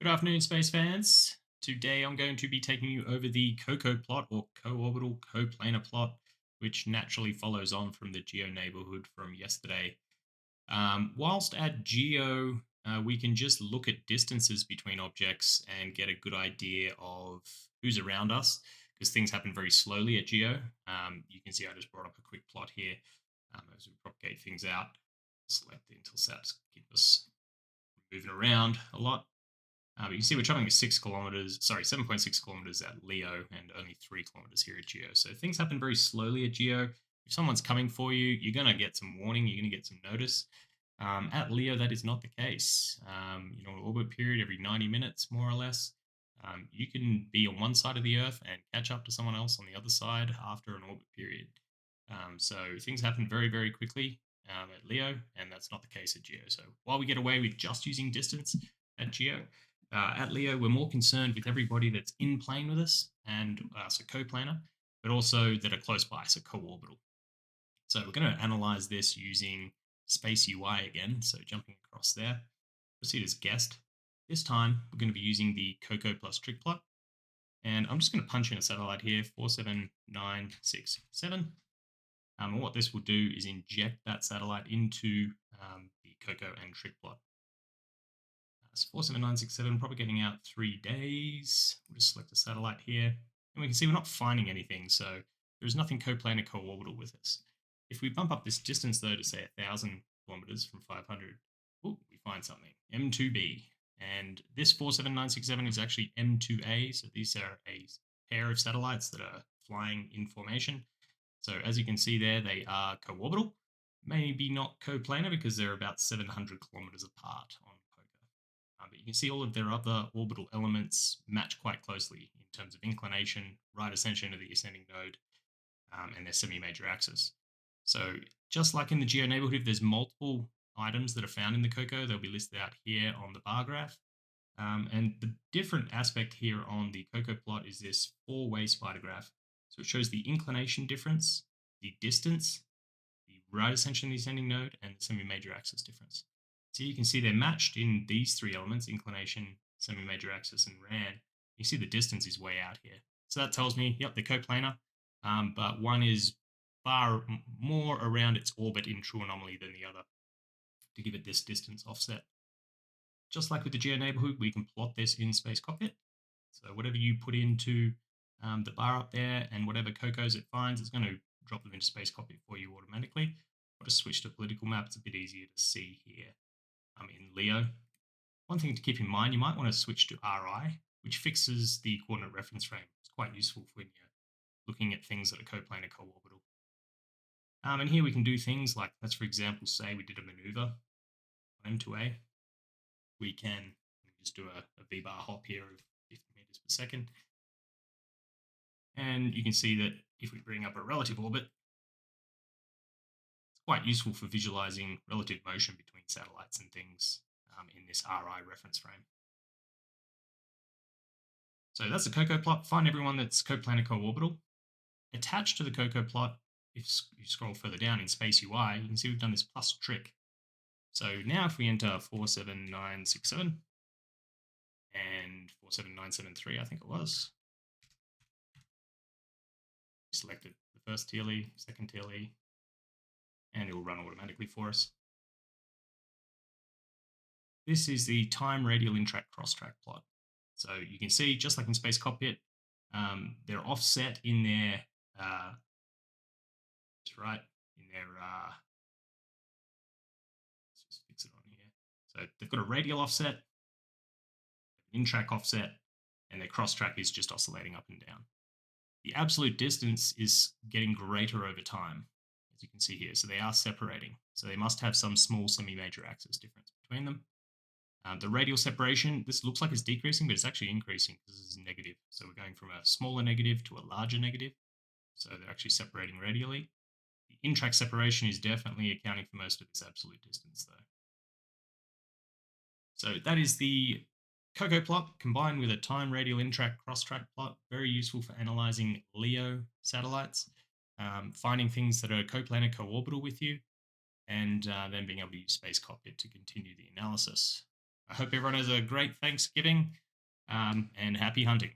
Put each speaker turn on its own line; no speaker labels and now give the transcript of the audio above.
Good afternoon, space fans. Today I'm going to be taking you over the COCO plot or co-orbital coplanar plot, which naturally follows on from the GEO neighborhood from yesterday. Whilst at GEO, we can just look at distances between objects and get a good idea of who's around us, because things happen very slowly at GEO. You can see I just brought up a quick plot here as we propagate things out. Select the Intelsat, keep us moving around a lot. But you can see we're traveling at 7.6 kilometers at LEO and only 3 kilometers here at GEO. So things happen very slowly at GEO. If someone's coming for you, you're going to get some warning, you're going to get some notice. At LEO, that is not the case. An orbit period every 90 minutes, more or less. You can be on one side of the Earth and catch up to someone else on the other side after an orbit period. So things happen very, very quickly at LEO, and that's not the case at GEO. So while we get away with just using distance at GEO, at LEO, we're more concerned with everybody that's in plane with us, and so coplanar, but also that are close by, so co-orbital. So we're going to analyze this using Space UI again. So jumping across there, proceed as guest. This time we're going to be using the COCO plus TRIC plot, and I'm just going to punch in a satellite here, 47967. And what this will do is inject that satellite into the COCO and TRIC plot. 47967, probably getting out 3 days. We'll just select a satellite here. And we can see we're not finding anything, so there's nothing coplanar co-orbital with us. If we bump up this distance, though, to say 1,000 kilometers from 500, we find something, M2B. And this 47967 is actually M2A, so these are a pair of satellites that are flying in formation. So as you can see there, they are co-orbital. Maybe not coplanar because they're about 700 kilometers apart on but you can see all of their other orbital elements match quite closely in terms of inclination, right ascension of the ascending node, and their semi-major axis. So just like in the GEO neighborhood, if there's multiple items that are found in the COCO, they'll be listed out here on the bar graph. And the different aspect here on the COCO plot is this 4-way spider graph. So it shows the inclination difference, the distance, the right ascension of the ascending node, and the semi-major axis difference. So you can see they're matched in these 3 elements, inclination, semi-major axis, and RAN. You see the distance is way out here. So that tells me, yep, they're coplanar, but one is far more around its orbit in true anomaly than the other to give it this distance offset. Just like with the GEO neighborhood, we can plot this in Space Cockpit. So whatever you put into the bar up there and whatever COCOs it finds, it's going to drop them into Space Cockpit for you automatically. I'll just switch to political map. It's a bit easier to see here. In LEO. One thing to keep in mind, you might want to switch to RI, which fixes the coordinate reference frame. It's quite useful when you're looking at things that are coplanar co-orbital. And here we can do things like, let's for example say we did a maneuver on M2A. We can just do a V-bar hop here of 50 meters per second. And you can see that if we bring up a relative orbit, quite useful for visualizing relative motion between satellites and things in this RI reference frame. So that's the COCO plot. Find everyone that's coplanar co-orbital. Attached to the COCO plot, if you scroll further down in Space UI, you can see we've done this plus trick. So now if we enter 47967 and 47973, I think it was, we selected the first TLE, second TLE, and it will run automatically for us. This is the time radial in-track cross-track plot. So you can see, just like in Space Cockpit, they're offset in their, let's just fix it on here. So they've got a radial offset, an in-track offset, and their cross-track is just oscillating up and down. The absolute distance is getting greater over time, as you can see here. So they are separating. So they must have some small semi-major axis difference between them. The radial separation, this looks like it's decreasing, but it's actually increasing because this is negative. So we're going from a smaller negative to a larger negative. So they're actually separating radially. The in-track separation is definitely accounting for most of this absolute distance, though. So that is the COCO plot combined with a time radial in-track cross-track plot. Very useful for analyzing LEO satellites, finding things that are coplanar co-orbital with you, and then being able to use Space Cockpit to continue the analysis. I hope everyone has a great Thanksgiving and happy hunting.